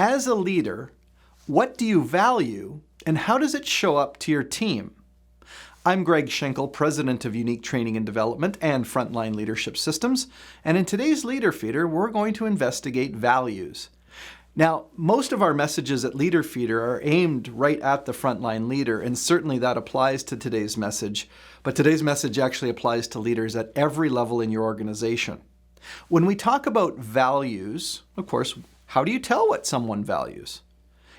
As a leader, what do you value and how does it show up to your team? I'm Greg Schenkel, President of Unique Training and Development and Frontline Leadership Systems, and in today's Leader Feeder, we're going to investigate values. Now, most of our messages at Leader Feeder are aimed right at the frontline leader, and certainly that applies to today's message, but today's message actually applies to leaders at every level in your organization. When we talk about values, of course, how do you tell what someone values?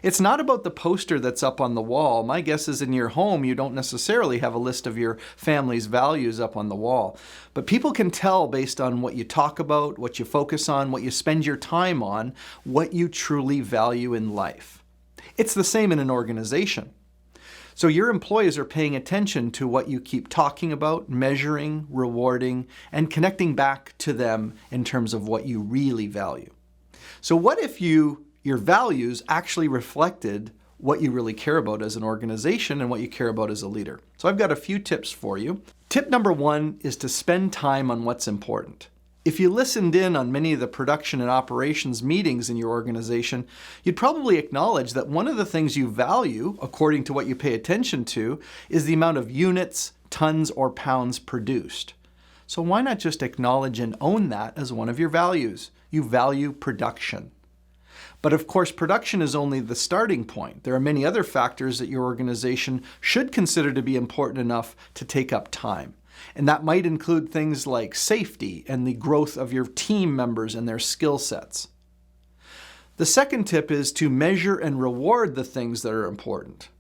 It's not about the poster that's up on the wall. My guess is in your home, you don't necessarily have a list of your family's values up on the wall. But people can tell based on what you talk about, what you focus on, what you spend your time on, what you truly value in life. It's the same in an organization. So your employees are paying attention to what you keep talking about, measuring, rewarding, and connecting back to them in terms of what you really value. So what if your values actually reflected what you really care about as an organization and what you care about as a leader? So I've got a few tips for you. Tip number one is to spend time on what's important. If you listened in on many of the production and operations meetings in your organization, you'd probably acknowledge that one of the things you value, according to what you pay attention to, is the amount of units, tons, or pounds produced. So why not just acknowledge and own that as one of your values? You value production. But of course, production is only the starting point. There are many other factors that your organization should consider to be important enough to take up time. And that might include things like safety and the growth of your team members and their skill sets. The second tip is to measure and reward the things that are important.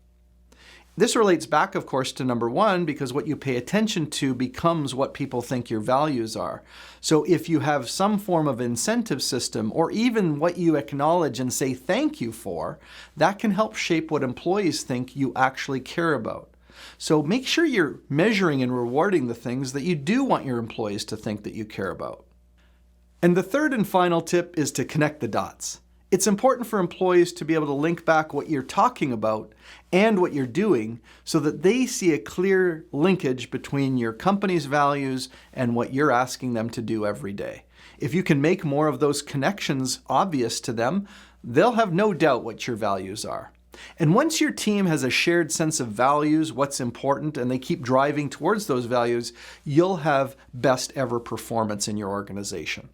This relates back, of course, to number one, because what you pay attention to becomes what people think your values are. So if you have some form of incentive system, or even what you acknowledge and say thank you for, that can help shape what employees think you actually care about. So make sure you're measuring and rewarding the things that you do want your employees to think that you care about. And the third and final tip is to connect the dots. It's important for employees to be able to link back what you're talking about and what you're doing so that they see a clear linkage between your company's values and what you're asking them to do every day. If you can make more of those connections obvious to them, they'll have no doubt what your values are. And once your team has a shared sense of values, what's important, and they keep driving towards those values, you'll have best ever performance in your organization.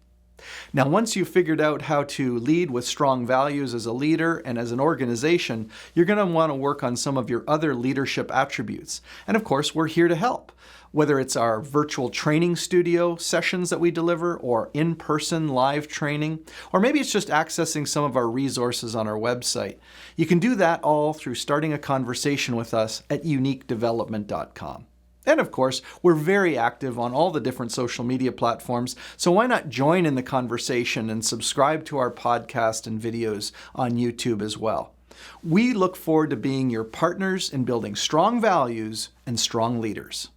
Now, once you've figured out how to lead with strong values as a leader and as an organization, you're going to want to work on some of your other leadership attributes. And of course, we're here to help. Whether it's our virtual training studio sessions that we deliver, or in-person live training, or maybe it's just accessing some of our resources on our website. You can do that all through starting a conversation with us at uniquedevelopment.com. And of course, we're very active on all the different social media platforms, so why not join in the conversation and subscribe to our podcast and videos on YouTube as well. We look forward to being your partners in building strong values and strong leaders.